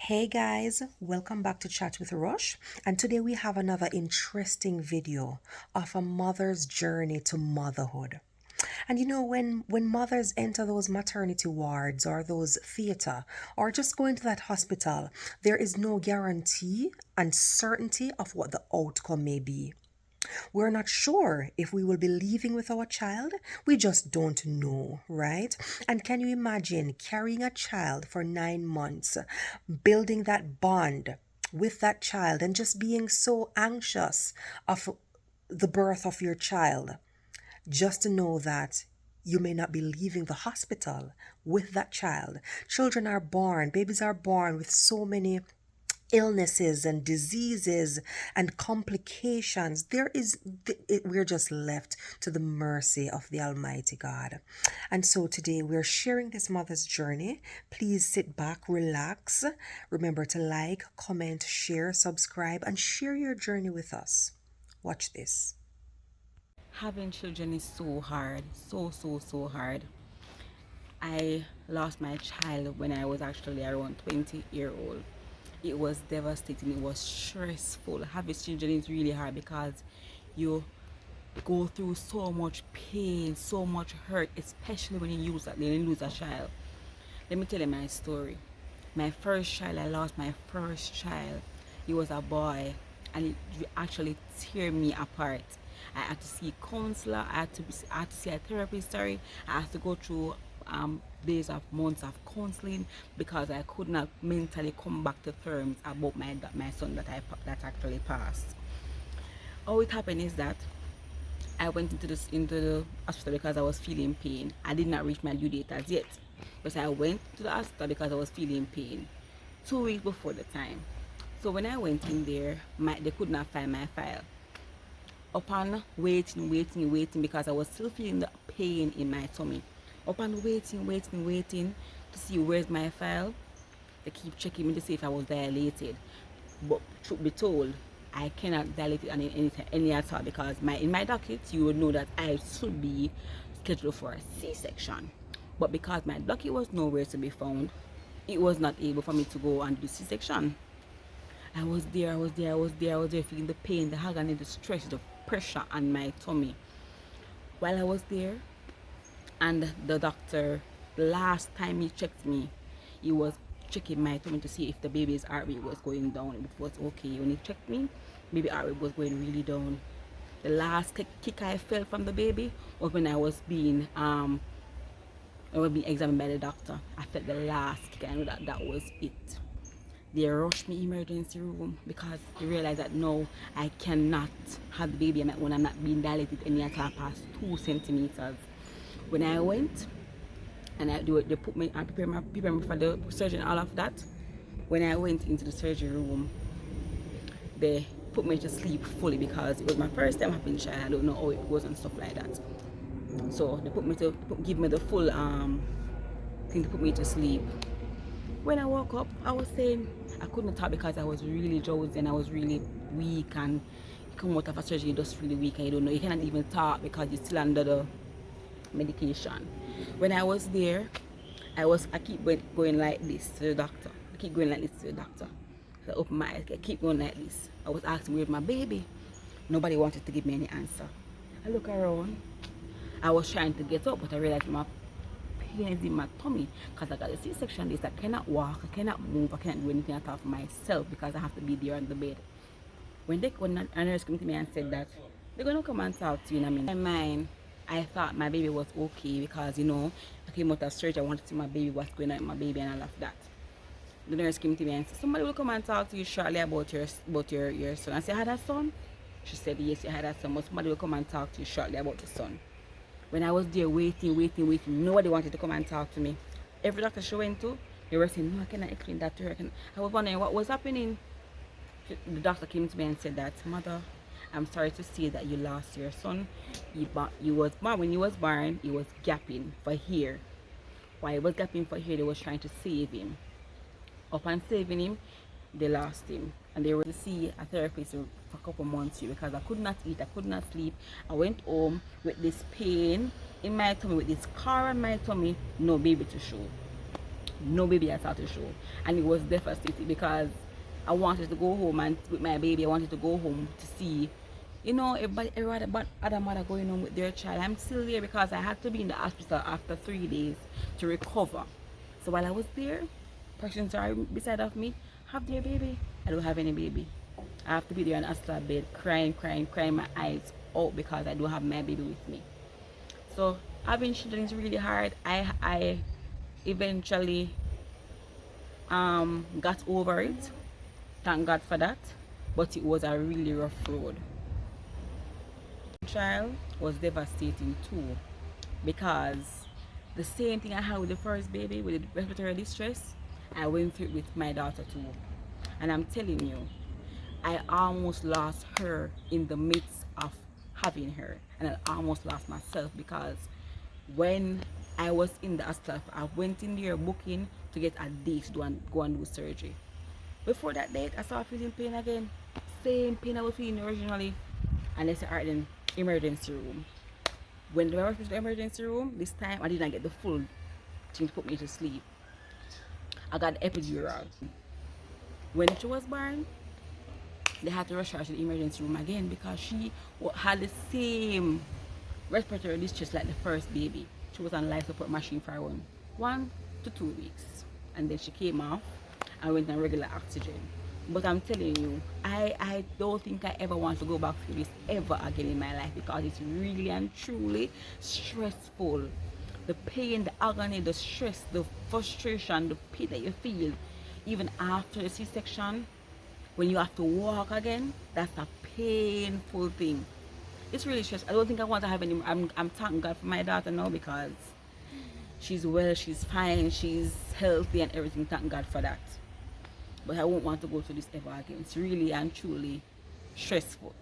Hey guys, welcome back to Chat with Rush. And today we have another interesting video of a mother's journey to motherhood. And when mothers enter those maternity wards or those theater or just going to that hospital, there is no guarantee and certainty of what the outcome may be. We're not sure if we will be leaving with our child. We just don't know, right? And can you imagine carrying a child for 9 months, building that bond with that child, and just being so anxious of the birth of your child, just to know that you may not be leaving the hospital with that child. Children are born, babies are born with so many illnesses and diseases and complications. We're just left to the mercy of the Almighty God. And so today we're sharing this mother's journey. Please sit back, relax. Remember to like, comment, share, subscribe, and share your journey with us. Watch this. Having children is so hard, so hard. I lost my child when I was actually around 20-year-old. It was devastating, it was stressful. Having children is really hard because you go through so much pain, so much hurt, especially when you lose a child. Let me tell you my story. My first child, I lost my first child. He was a boy, and it actually tear me apart. I had to see a counselor. I had to see a therapist. Sorry, I had to go through days of months of counseling because I could not mentally come back to terms about my son that actually passed. How it happened is that I went into the hospital because I was feeling pain. I did not reach my due date as yet, but I went to the hospital because I was feeling pain 2 weeks before the time. So when I went in there, they could not find my file. Upon waiting because I was still feeling the pain in my tummy. Upon waiting to see where's my file, they keep checking me to see if I was dilated. But truth be told, I cannot dilate it any at all because in my docket you would know that I should be scheduled for a C-section. But because my docket was nowhere to be found, it was not able for me to go and do C-section. I was there feeling the pain, the agony, the stress, the pressure on my tummy. While I was there, and the doctor, the last time he checked me, he was checking my tummy to see if the baby's heart rate was going down. It was okay. When he checked me, baby heart rate was going really down. The last kick I felt from the baby was when I was being examined by the doctor. I felt the last kick. I know that was it. They rushed me emergency room because they realized that no, I cannot have the baby when I'm not being dilated any at all past 2 centimeters. When I went and they put me and prepare me for the surgery and all of that. When I went into the surgery room, they put me to sleep fully because it was my first time having a child. I don't know how it goes and stuff like that. So they give me the full thing to put me to sleep. When I woke up, I was saying I couldn't talk because I was really drowsy and I was really weak, and you come out of a surgery, you're just really weak and you don't know, you cannot even talk because you're still under the medication. When I was there, I keep going like this to the doctor. I keep going like this to the doctor. So I open my eyes, I keep going like this. I was asking where's my baby. Nobody wanted to give me any answer. I look around. I was trying to get up, but I realized my pain is in my tummy because I got a C-section. This I cannot walk, I cannot move, I cannot do anything at all for myself because I have to be there on the bed. When a nurse came to me and said that they're gonna come and talk to you in a minute. In my mind, I thought my baby was okay because I came out of surgery. I wanted to see my baby, what's going on with my baby and all of that. The nurse came to me and said, somebody will come and talk to you shortly about your son. I said, I had a son? She said, yes, you had a son, but somebody will come and talk to you shortly about the son. When I was there waiting, nobody wanted to come and talk to me. Every doctor she went to, they were saying, no, I cannot explain that to her. I was wondering what was happening. The doctor came to me and said that, mother, I'm sorry to say that you lost your son. When he was born, he was gapping for here. While he was gapping for here, they was trying to save him. Upon saving him, they lost him. And they were to see a therapist for a couple months here because I could not eat, I could not sleep. I went home with this pain in my tummy, with this scar on my tummy, no baby to show. No baby at all to show. And it was devastating because I wanted to go home and with my baby, I wanted to go home to see, you know, everybody but other mother going home with their child. I'm still there because I had to be in the hospital after 3 days to recover. So while I was there, patients are beside of me, have their baby. I don't have any baby. I have to be there on the hospital bed crying, crying, crying my eyes out because I don't have my baby with me. So having children is really hard. I eventually got over it. Thank God for that. But it was a really rough road. Child was devastating too because the same thing I had with the first baby with the respiratory distress, I went through it with my daughter too. And I'm telling you, I almost lost her in the midst of having her, and I almost lost myself because when I was in the hospital, I went in there booking to get a date to go and do surgery. Before that date, I started feeling pain again. Same pain I was feeling originally. And they said, alright then, emergency room. When I went to the emergency room, this time I didn't get the full thing to put me to sleep. I got the epidural. When she was born, they had to rush her to the emergency room again because she had the same respiratory distress like the first baby. She was on life support machine for around 1 to 2 weeks. And then she came off and went on regular oxygen. But I'm telling you, I don't think I ever want to go back through this ever again in my life because it's really and truly stressful. The pain, the agony, the stress, the frustration, the pain that you feel even after the C-section, when you have to walk again, that's a painful thing. It's really stressful. I don't think I want to have any. I'm thanking God for my daughter now because she's well, she's fine, she's healthy and everything. Thank God for that. But I won't want to go through this ever again. It's really and truly stressful.